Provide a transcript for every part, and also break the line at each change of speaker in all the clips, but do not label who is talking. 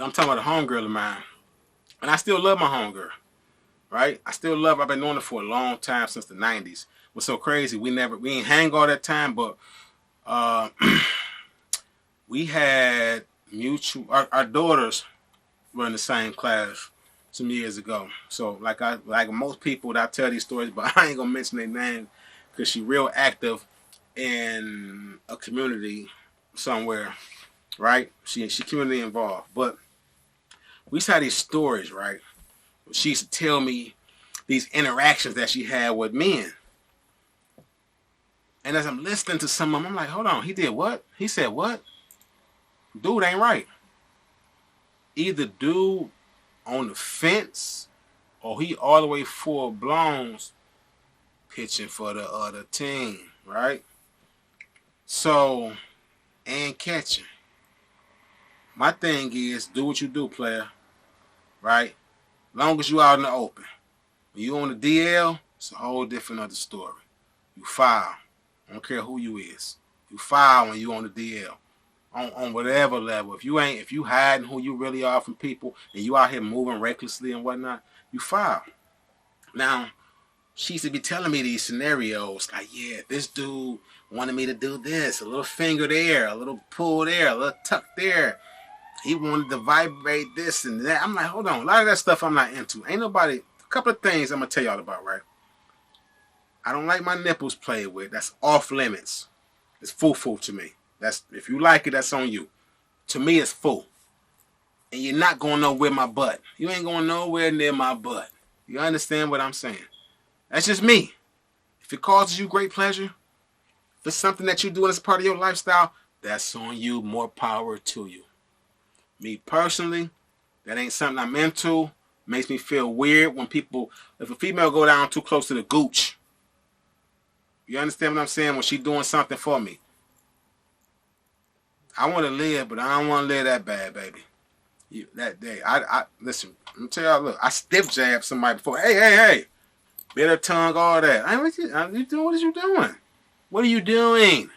I'm talking about a homegirl of mine. And I still love my homegirl, right? I still love her. I've been knowing her for a long time, since the 90s. What's so crazy, we ain't hang all that time, but uh, we had our daughters were in the same class some years ago. So like most people that I tell these stories, but I ain't gonna mention their name because she real active in a community somewhere, right? She community involved. But we used to have these stories, right? She used to tell me these interactions that she had with men. And as I'm listening to some of them, I'm like, hold on, he did what? He said what? Dude ain't right. Either dude on the fence or he all the way full blown pitching for the other team, right? So, and catching. My thing is, do what you do, player, right? Long as you out in the open. When you on the DL, it's a whole different other story. You foul. I don't care who you is. You foul when you on the DL. On whatever level. If you hiding who you really are from people and you out here moving recklessly and whatnot, you foul. Now, she used to be telling me these scenarios like, yeah, this dude wanted me to do this, a little finger there, a little pull there, a little tuck there. He wanted to vibrate this and that. I'm like, hold on, a lot of that stuff I'm not into. Ain't nobody. A couple of things I'm gonna tell y'all about, right? I don't like my nipples played with. That's off limits. It's foo-foo to me. That's if you like it, that's on you. To me, it's foo. And you're not going nowhere my butt. You ain't going nowhere near my butt. You understand what I'm saying? That's just me. If it causes you great pleasure, if it's something that you do as part of your lifestyle, that's on you. More power to you. Me personally, that ain't something I'm into. Makes me feel weird when if a female go down too close to the gooch. You understand what I'm saying? When she doing something for me. I want to live, but I don't want to live that bad, baby. That day, I listen. Let me tell y'all. Look, I stiff jabbed somebody before. Hey, bitter tongue, all that. You doing? What are you doing? What are you doing?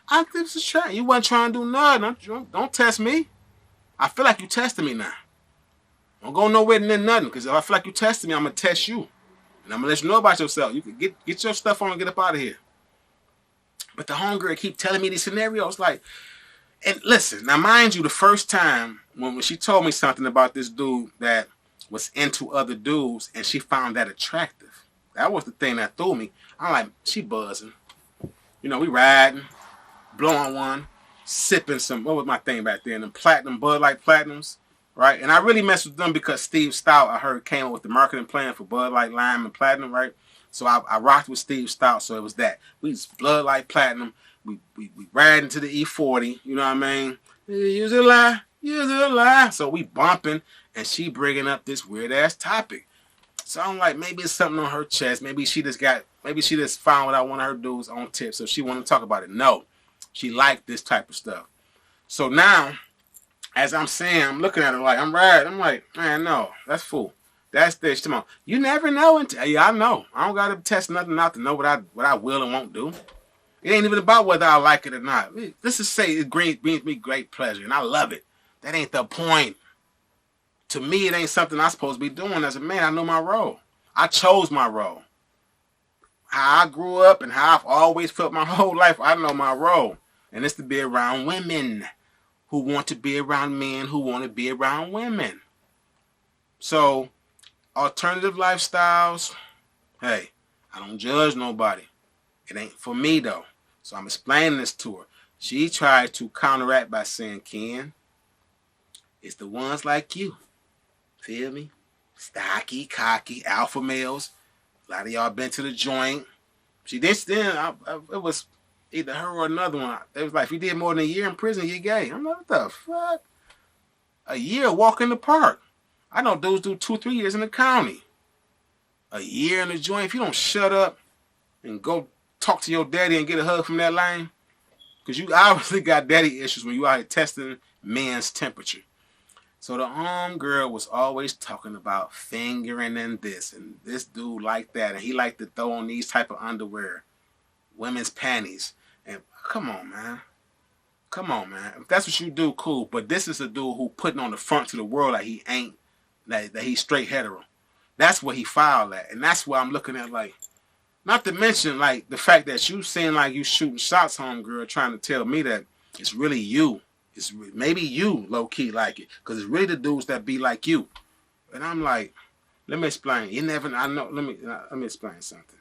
I this is trying. You wasn't trying to do nothing. Don't test me. I feel like you testing me now. Don't go nowhere near nothing, because if I feel like you testing me, I'm gonna test you, and I'm gonna let you know about yourself. You can get your stuff on and get up out of here. But the homegirl keep telling me these scenarios, like. And listen, now mind you, the first time when she told me something about this dude that was into other dudes and she found that attractive, that was the thing that threw me. I'm like, she buzzing. You know, we riding, blowing one, sipping some, what was my thing back then? Them platinum, Bud Light Platinums, right? And I really messed with them because Steve Stout, I heard, came up with the marketing plan for Bud Light Lime and Platinum, right? So I rocked with Steve Stout, so it was that. We just Bud Light Platinum. We riding to the E40, you know what I mean? Use a lie. So we bumping, and she bringing up this weird ass topic. So I'm like, maybe it's something on her chest. Maybe she just found what I want her dudes on tip, so she want to talk about it. No, she liked this type of stuff. So now, as I'm saying, I'm looking at her like I'm riding. I'm like, man, no, that's fool. That's this. Come on, you never know until I know. I don't gotta test nothing out to know what I will and won't do. It ain't even about whether I like it or not. Let's just say it brings me great pleasure, and I love it. That ain't the point. To me, it ain't something I'm supposed to be doing as a man. I know my role. I chose my role. How I grew up and how I've always felt my whole life, I know my role. And it's to be around women who want to be around men who want to be around women. So, alternative lifestyles, hey, I don't judge nobody. It ain't for me, though. So I'm explaining this to her. She tried to counteract by saying, Ken, it's the ones like you. Feel me? Stocky, cocky, alpha males. A lot of y'all been to the joint. She didn't. It was either her or another one. It was like, if you did more than a year in prison, you're gay. I'm like, what the fuck? A year walk in the park. I know dudes do 2-3 years in the county. A year in the joint. If you don't shut up and go talk to your daddy and get a hug from that lane, because you obviously got daddy issues when you out here testing men's temperature. So the homegirl was always talking about fingering and this, and this dude liked that, and he liked to throw on these type of underwear, women's panties. And come on, man. Come on, man. If that's what you do, cool. But this is a dude who putting on the front to the world like he ain't, that he's straight hetero. That's what he filed at. And that's what I'm looking at like, not to mention like the fact that you seem like you shooting shots, homegirl, trying to tell me that it's really you. It's maybe you low key like it. Because it's really the dudes that be like you. And I'm like, let me explain. You never, I know, let me explain something.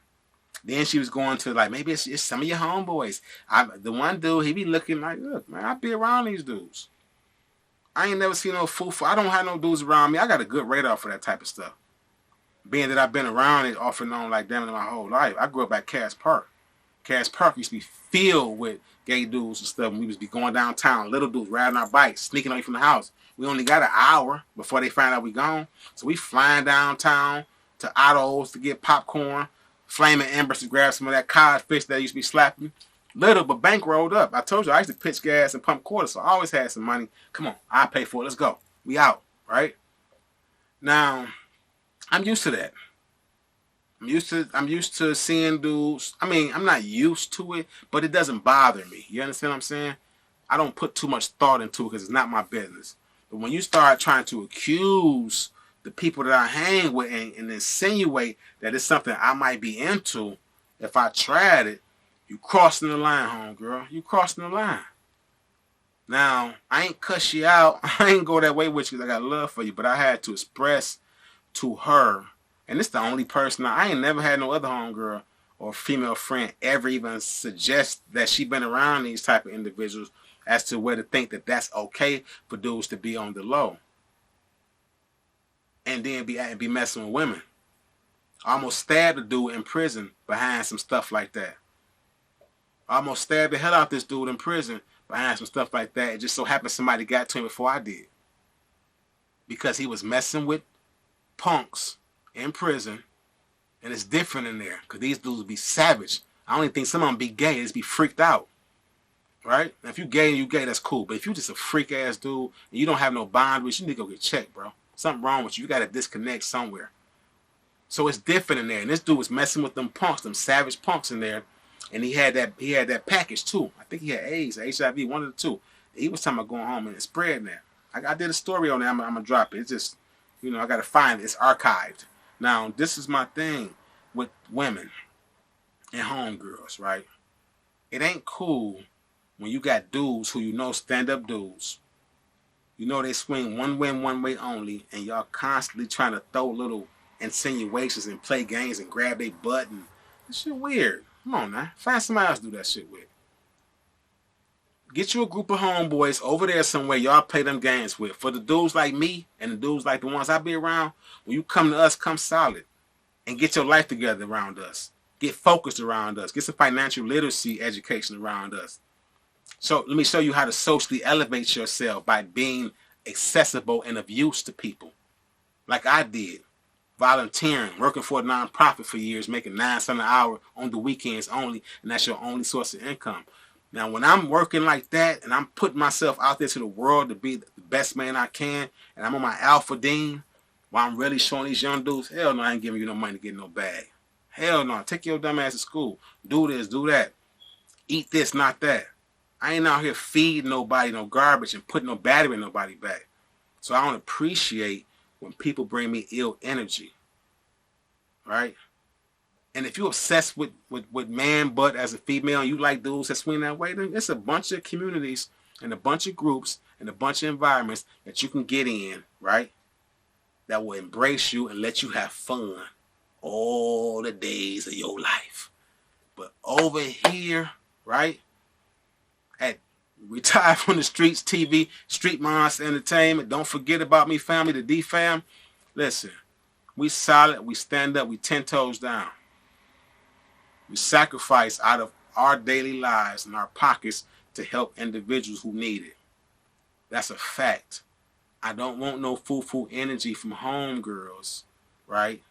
Then she was going to like, maybe it's some of your homeboys. The one dude, he be looking like, look, man, I be around these dudes. I ain't never seen no fool. I don't have no dudes around me. I got a good radar for that type of stuff. Being that I've been around it off and on like damn my whole life. I grew up at Cass Park. Cass Park used to be filled with gay dudes and stuff. And we used to be going downtown, little dudes riding our bikes, sneaking away from the house. We only got an hour before they find out we gone. So we flying downtown to Otto's to get popcorn, flaming embers to grab some of that codfish that used to be slapping. Little, but bank rolled up. I told you I used to pitch gas and pump quarters, so I always had some money. Come on, I'll pay for it. Let's go. We out, right? Now, I'm used to that. I'm used to seeing dudes. I mean, I'm not used to it, but it doesn't bother me. You understand what I'm saying? I don't put too much thought into it because it's not my business. But when you start trying to accuse the people that I hang with and insinuate that it's something I might be into, if I tried it, you crossing the line, homegirl. You crossing the line. Now, I ain't cuss you out. I ain't go that way with you because I got love for you, but I had to express to her, and it's the only person I ain't never had no other homegirl or female friend ever even suggest that she been around these type of individuals as to where to think that that's okay for dudes to be on the low and then be messing with women. I almost stabbed a dude in prison behind some stuff like that. I almost stabbed the hell out this dude in prison behind some stuff like that. It just so happened somebody got to him before I did. Because he was messing with punks in prison, and it's different in there because these dudes be savage. I don't even think some of them be gay. They just be freaked out, right? Now, if you gay and you gay, that's cool. But if you just a freak ass dude and you don't have no boundaries, you need to go get checked, bro. Something wrong with you. You got to disconnect somewhere. So it's different in there. And this dude was messing with them punks, them savage punks in there, and he had that package too. I think he had AIDS or HIV, one of the two. He was talking about going home and spreading that. I did a story on that. I'm gonna drop it. It's just, you know, I got to find it. It's archived. Now, this is my thing with women and homegirls, right? It ain't cool when you got dudes who you know stand-up dudes. You know they swing one way only, and y'all constantly trying to throw little insinuations and play games and grab their butt. And this shit weird. Come on, now. Find somebody else to do that shit with. Get you a group of homeboys over there somewhere y'all play them games with. For the dudes like me and the dudes like the ones I be around, when you come to us, come solid. And get your life together around us. Get focused around us. Get some financial literacy education around us. So let me show you how to socially elevate yourself by being accessible and of use to people. Like I did. Volunteering, working for a nonprofit for years, making $9 an hour on the weekends only, and that's your only source of income. Now, when I'm working like that and I'm putting myself out there to the world to be the best man I can, and I'm on my alpha dean, while I'm really showing these young dudes, hell no, I ain't giving you no money to get no bag. Hell no, take your dumb ass to school. Do this, do that. Eat this, not that. I ain't out here feeding nobody no garbage and putting no battery in nobody back. So I don't appreciate when people bring me ill energy, right? And if you're obsessed with man butt as a female and you like dudes that swing that way, then it's a bunch of communities and a bunch of groups and a bunch of environments that you can get in, right? That will embrace you and let you have fun all the days of your life. But over here, right, at Retired from the Streets TV, Street Monster Entertainment, don't forget about me, family, the D-Fam. Listen, we solid, we stand up, we 10 toes down. We sacrifice out of our daily lives and our pockets to help individuals who need it. That's a fact. I don't want no foo-foo energy from homegirls, right,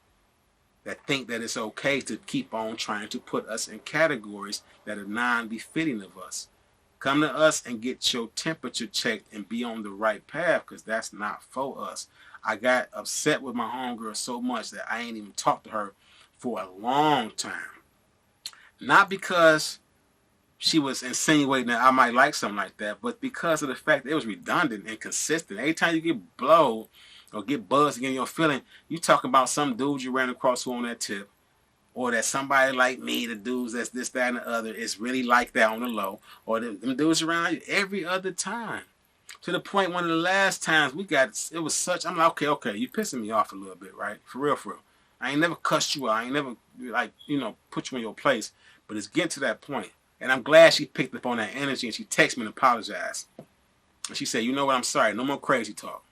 that think that it's okay to keep on trying to put us in categories that are non-befitting of us. Come to us and get your temperature checked and be on the right path, because that's not for us. I got upset with my homegirl so much that I ain't even talked to her for a long time. Not because she was insinuating that I might like something like that, but because of the fact that it was redundant and consistent, every time you get blowed or get buzzed again your feeling, you talk about some dude you ran across who on that tip, or that somebody like me, the dudes that's this, that, and the other, is really like that on the low, or them dudes around you every other time. To the point, one of the last times we got, it was such, I'm like, okay, you pissing me off a little bit, right? For real, for real. I ain't never cussed you out. I ain't never, like, put you in your place. But it's getting to that point. And I'm glad she picked up on that energy and she texted me and apologized. And she said, you know what, I'm sorry. No more crazy talk.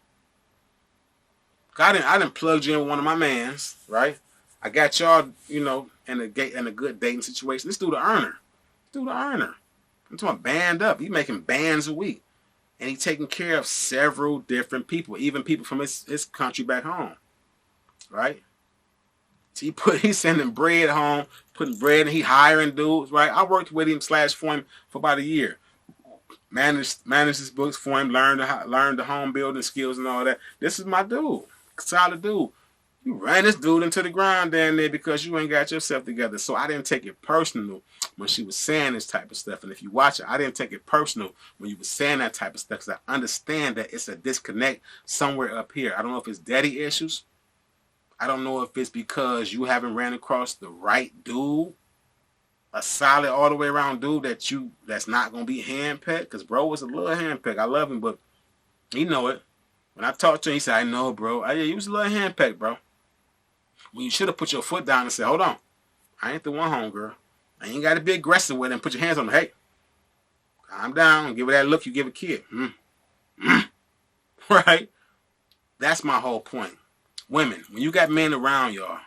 I didn't plug you in with one of my mans, right? I got y'all, in a good dating situation. This dude the earner. I'm talking about band up. He making bands a week. And he taking care of several different people, even people from his country back home, right? So he's sending bread home, putting bread, and he hiring dudes, right? I worked with him / for him for about a year. Managed his books for him, learned the home building skills and all that. This is my dude, solid dude. You ran this dude into the ground down there because you ain't got yourself together. So I didn't take it personal when she was saying this type of stuff. And if you watch it, I didn't take it personal when you were saying that type of stuff, because I understand that it's a disconnect somewhere up here. I don't know if it's daddy issues. I don't know if it's because you haven't ran across the right dude, a solid all the way around dude that's not going to be handpicked. Because bro was a little handpicked. I love him, but he know it. When I talked to him, he said, I know, bro. Yeah, you was a little handpicked, bro. Well, you should have put your foot down and said, hold on. I ain't the one, homegirl. I ain't got to be aggressive with it and put your hands on her. Hey, calm down. Give her that look you give a kid. Right? That's my whole point. Women, when you got men around y'all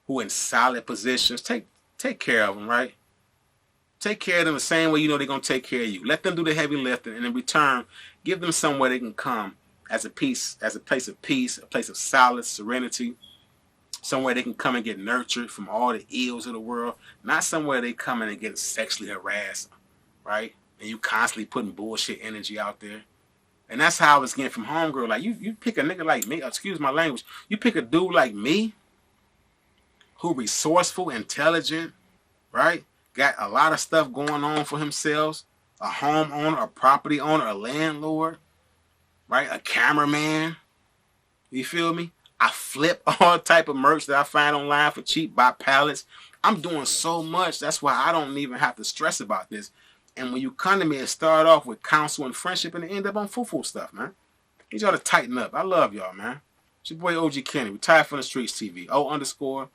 who in solid positions, take care of them, right? Take care of them the same way you know they're going to take care of you. Let them do the heavy lifting, and in return, give them somewhere they can come as a place of peace, a place of solace, serenity, somewhere they can come and get nurtured from all the ills of the world, not somewhere they come in and get sexually harassed, right? And you constantly putting bullshit energy out there. And that's how I was getting from homegirl. Like, you pick a nigga like me, excuse my language, you pick a dude like me who resourceful, intelligent, right? Got a lot of stuff going on for himself, a homeowner, a property owner, a landlord, right? A cameraman. You feel me? I flip all type of merch that I find online for cheap, buy pallets. I'm doing so much. That's why I don't even have to stress about this. And when you come to me and start off with counsel and friendship and end up on foo-foo stuff, man. Need y'all to tighten up. I love y'all, man. It's your boy OG Kenny, retired from the streets TV. O_G_Kenny,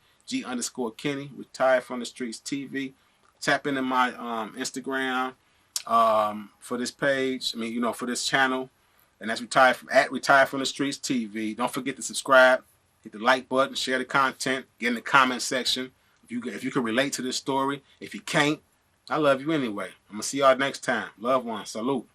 retired from the streets TV. Tap into my Instagram for this page. For this channel. And that's retired from the streets TV. Don't forget to subscribe, hit the like button, share the content, get in the comment section. If you can relate to this story, if you can't, I love you anyway. I'm gonna see y'all next time. Love one. Salute.